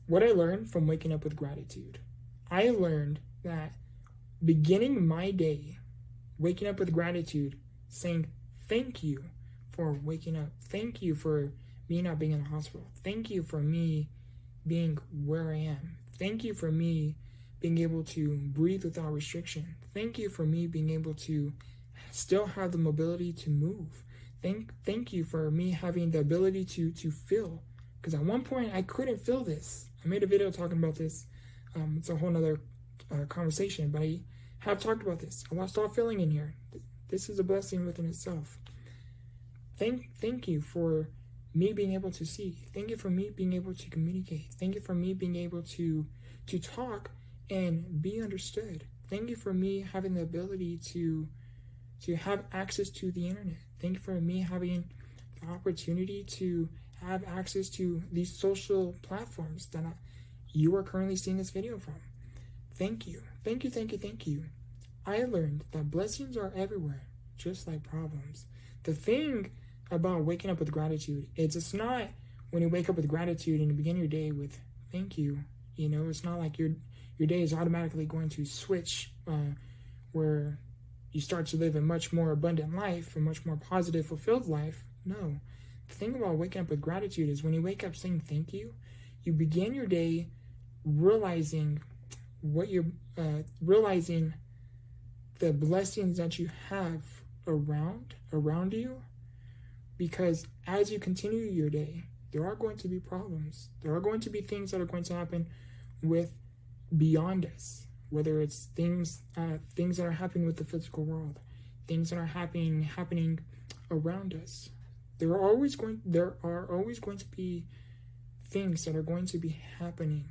what I learned from waking up with gratitude. I learned that beginning my day, waking up with gratitude, saying thank you for waking up. Thank you for me not being in the hospital. Thank you for me being where I am. Thank you for me being able to breathe without restriction. Thank you for me being able to still have the mobility to move. Thank you for me having the ability to feel. Because at one point I couldn't feel this. I made a video talking about this. It's a whole nother conversation, but I have talked about this. I lost all feeling in here. This is a blessing within itself. Thank you for me being able to see. Thank you for me being able to communicate. Thank you for me being able to talk and be understood. Thank you for me having the ability to have access to the internet. Thank you for me having the opportunity to have access to these social platforms that you are currently seeing this video from. Thank you. Thank you, thank you, thank you. I learned that blessings are everywhere, just like problems. The thing about waking up with gratitude, it's not when you wake up with gratitude and you begin your day with thank you, it's not like your day is automatically going to switch where you start to live a much more abundant life, a much more positive, fulfilled life. No. The thing about waking up with gratitude is when you wake up saying thank you, you begin your day realizing realizing the blessings that you have around you, because as you continue your day, there are going to be problems. There are going to be things that are going to happen beyond us, whether it's things that are happening with the physical world, things that are happening around us. There are always going to be things that are going to be happening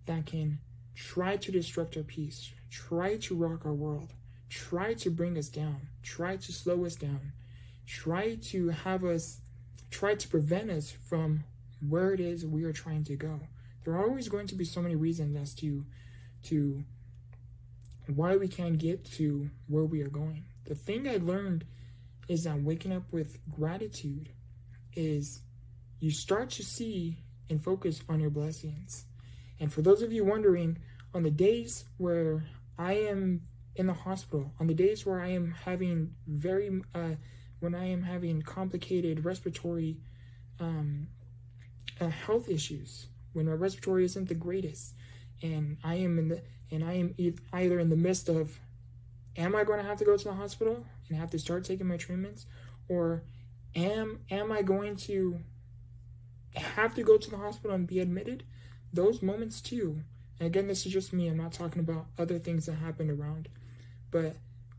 that can try to disrupt our peace, try to rock our world, try to bring us down, try to slow us down, try to prevent us from where it is we are trying to go. There are always going to be so many reasons as to why we can't get to where we are going. The thing I learned is that waking up with gratitude is you start to see and focus on your blessings. And for those of you wondering, on the days where I am in the hospital, on the days where I am having when I am having complicated respiratory health issues, when my respiratory isn't the greatest, and I am either in the midst of, am I going to have to go to the hospital and have to start taking my treatments, or am I going to have to go to the hospital and be admitted? Those moments too. And again, this is just me. I'm not talking about other things that happened around, but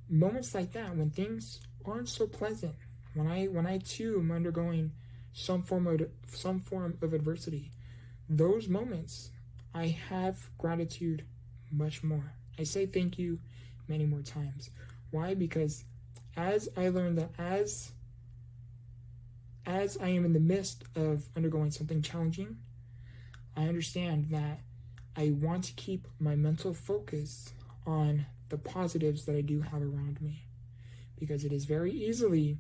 moments like that, when things aren't so pleasant, when I too am undergoing some form of adversity, those moments I have gratitude much more. I say thank you many more times. Why? Because as I learned that as I am in the midst of undergoing something challenging, I understand that I want to keep my mental focus on the positives that I do have around me, because it is very easily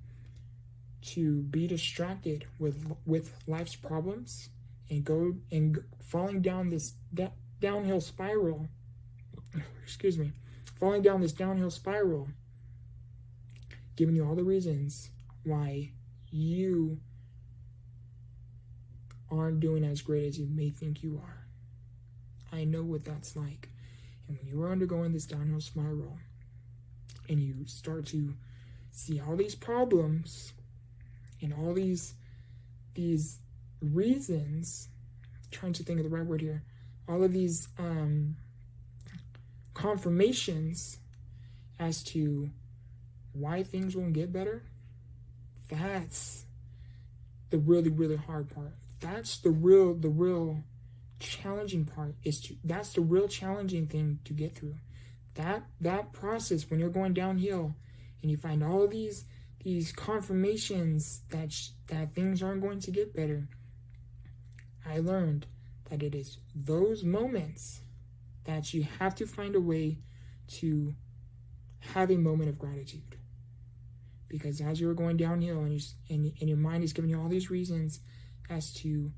to be distracted with life's problems and falling down this downhill spiral. Falling down this downhill spiral, giving you all the reasons why you aren't doing as great as you may think you are. I know what that's like. And when you are undergoing this downhill spiral and you start to see all these problems and all these reasons, trying to think of the right word here, all of these confirmations as to why things won't get better, that's the really, really hard part. That's the real challenging part. That's the real challenging thing to get through. That process, when you're going downhill and you find all of these confirmations that things aren't going to get better, I learned that it is those moments that you have to find a way to have a moment of gratitude. Because as you're going downhill and your mind is giving you all these reasons as to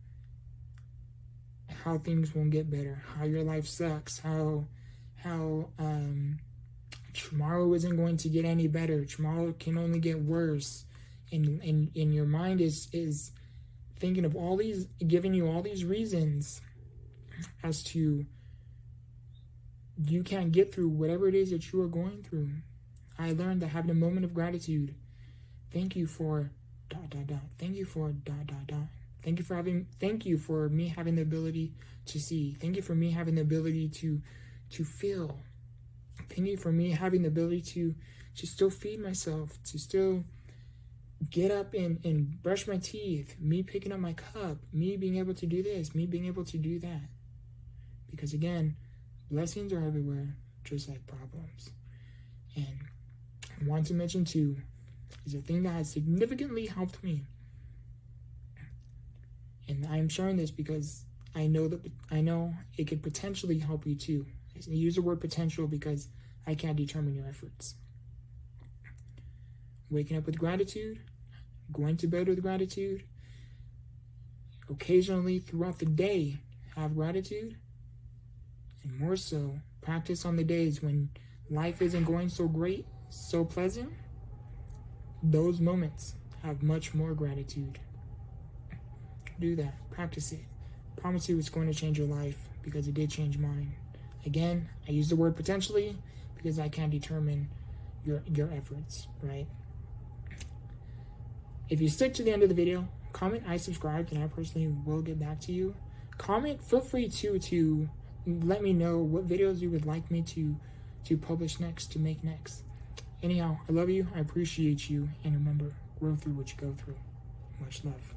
how things won't get better, how your life sucks, how tomorrow isn't going to get any better, tomorrow can only get worse, and your mind is thinking of all these, giving you all these reasons as to you can't get through whatever it is that you are going through. I learned that having a moment of gratitude, thank you for ... thank you for ... thank you for me having the ability to see, thank you for me having the ability to feel, thank you for me having the ability to still feed myself, to still get up and brush my teeth, me picking up my cup, me being able to do this, me being able to do that. Because again, blessings are everywhere, just like problems. And I want to mention too, is a thing that has significantly helped me. And I'm sharing this because I know it could potentially help you too. I use the word potential because I can't determine your efforts. Waking up with gratitude, going to bed with gratitude, occasionally throughout the day have gratitude, and more so, practice on the days when life isn't going so great, so pleasant. Those moments have much more gratitude. Do that. Practice it. Promise you it's going to change your life, because it did change mine. Again, I use the word potentially because I can't determine your efforts, right? If you stick to the end of the video, comment I subscribed, and I personally will get back to you. Comment, feel free to let me know what videos you would like me to publish next, to make next. Anyhow, I love you, I appreciate you, and remember, grow through what you go through. Much love.